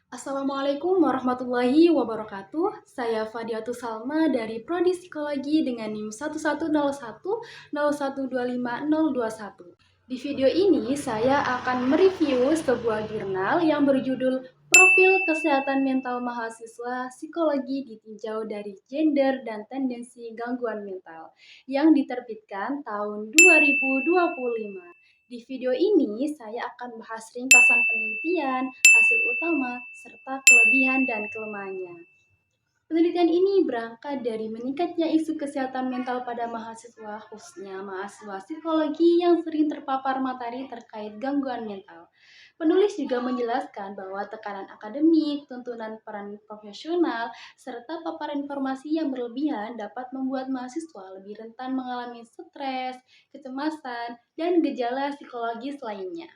Assalamualaikum warahmatullahi wabarakatuh. Saya Fadiatul Salma dari Prodi Psikologi dengan NIM 1101012521. Di video ini saya akan mereview sebuah jurnal yang berjudul Profil Kesehatan Mental Mahasiswa Psikologi Ditinjau dari Gender dan Tendensi Gangguan Mental yang diterbitkan tahun 2025. Di video ini, saya akan bahas ringkasan penelitian, hasil utama, serta kelebihan dan kelemahannya. Penelitian ini berangkat dari meningkatnya isu kesehatan mental pada mahasiswa, khususnya mahasiswa psikologi yang sering terpapar materi terkait gangguan mental. Penulis juga menjelaskan bahwa tekanan akademik, tuntunan peran profesional, serta paparan informasi yang berlebihan dapat membuat mahasiswa lebih rentan mengalami stres, kecemasan, dan gejala psikologis lainnya.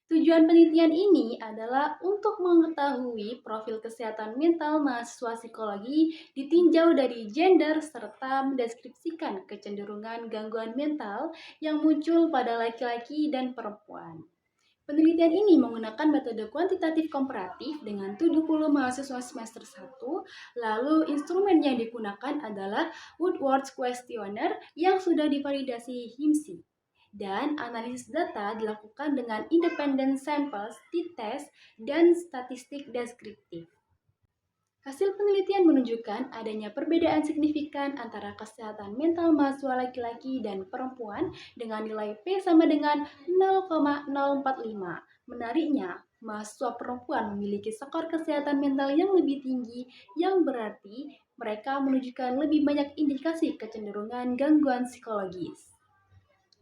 Tujuan penelitian ini adalah untuk mengetahui profil kesehatan mental mahasiswa psikologi ditinjau dari gender serta mendeskripsikan kecenderungan gangguan mental yang muncul pada laki-laki dan perempuan. Penelitian ini menggunakan metode kuantitatif komparatif dengan 70 mahasiswa semester 1, lalu instrumen yang digunakan adalah Woodward's Questionnaire yang sudah divalidasi HIMSI. Dan analisis data dilakukan dengan independent samples, t-test, dan statistik deskriptif. Hasil penelitian menunjukkan adanya perbedaan signifikan antara kesehatan mental mahasiswa laki-laki dan perempuan dengan nilai P sama dengan 0,045. Menariknya, mahasiswa perempuan memiliki skor kesehatan mental yang lebih tinggi, yang berarti mereka menunjukkan lebih banyak indikasi kecenderungan gangguan psikologis.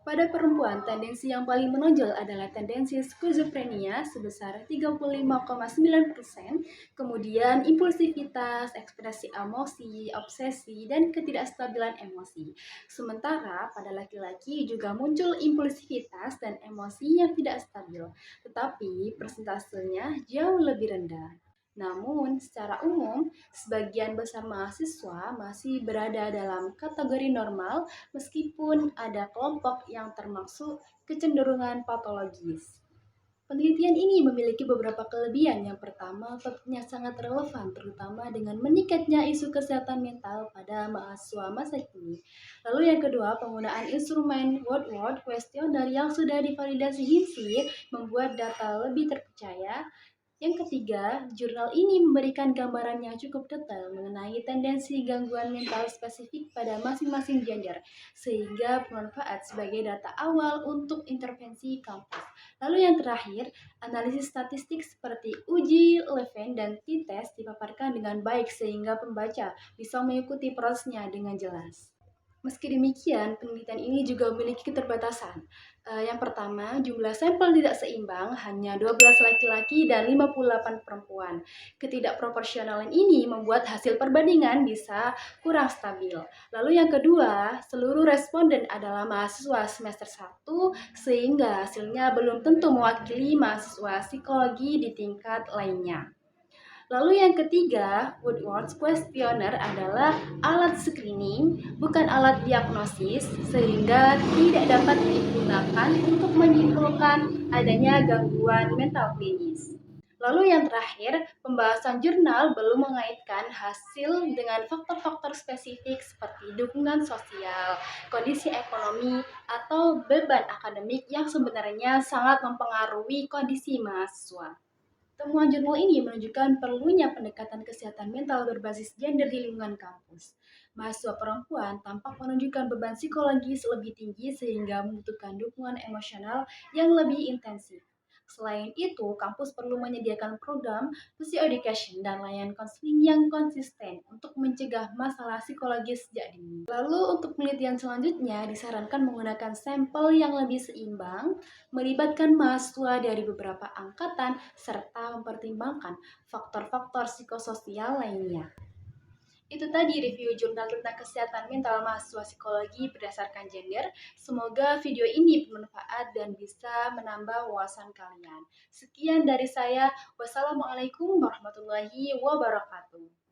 Pada perempuan, tendensi yang paling menonjol adalah tendensi skizofrenia sebesar 35,9%, kemudian impulsivitas, ekspresi emosi, obsesi, dan ketidakstabilan emosi. Sementara pada laki-laki juga muncul impulsivitas dan emosi yang tidak stabil, tetapi persentasenya jauh lebih rendah. Namun, secara umum, sebagian besar mahasiswa masih berada dalam kategori normal meskipun ada kelompok yang termasuk kecenderungan patologis. Penelitian ini memiliki beberapa kelebihan. Yang pertama, topiknya sangat relevan, terutama dengan meningkatnya isu kesehatan mental pada mahasiswa masa kini. Lalu yang kedua, penggunaan instrumen Woodward Questionnaire yang sudah divalidasi HIMSI membuat data lebih terpercaya. Yang ketiga, jurnal ini memberikan gambaran yang cukup detail mengenai tendensi gangguan mental spesifik pada masing-masing gender, sehingga bermanfaat sebagai data awal untuk intervensi kampus. Lalu yang terakhir, analisis statistik seperti uji Leven dan t-test dipaparkan dengan baik sehingga pembaca bisa mengikuti prosesnya dengan jelas. Meski demikian, penelitian ini juga memiliki keterbatasan. Yang pertama, jumlah sampel tidak seimbang, hanya 12 laki-laki dan 58 perempuan. Ketidakproporsionalan ini membuat hasil perbandingan bisa kurang stabil. Lalu yang kedua, seluruh responden adalah mahasiswa semester 1, sehingga hasilnya belum tentu mewakili mahasiswa psikologi di tingkat lainnya. Lalu yang ketiga, Woodward's Questionnaire adalah alat screening, bukan alat diagnosis, sehingga tidak dapat digunakan untuk menyimpulkan adanya gangguan mental klinis. Lalu yang terakhir, pembahasan jurnal belum mengaitkan hasil dengan faktor-faktor spesifik seperti dukungan sosial, kondisi ekonomi, atau beban akademik yang sebenarnya sangat mempengaruhi kondisi mahasiswa. Temuan jurnal ini menunjukkan perlunya pendekatan kesehatan mental berbasis gender di lingkungan kampus. Mahasiswa perempuan tampak menunjukkan beban psikologis lebih tinggi sehingga membutuhkan dukungan emosional yang lebih intensif. Selain itu, kampus perlu menyediakan program physioeducation dan layanan konseling yang konsisten untuk mencegah masalah psikologis sejak dini. Lalu untuk penelitian selanjutnya disarankan menggunakan sampel yang lebih seimbang, melibatkan mahasiswa dari beberapa angkatan, serta mempertimbangkan faktor-faktor psikososial lainnya. Itu tadi review jurnal tentang kesehatan mental mahasiswa psikologi berdasarkan gender. Semoga video ini bermanfaat dan bisa menambah wawasan kalian. Sekian dari saya. Wassalamualaikum warahmatullahi wabarakatuh.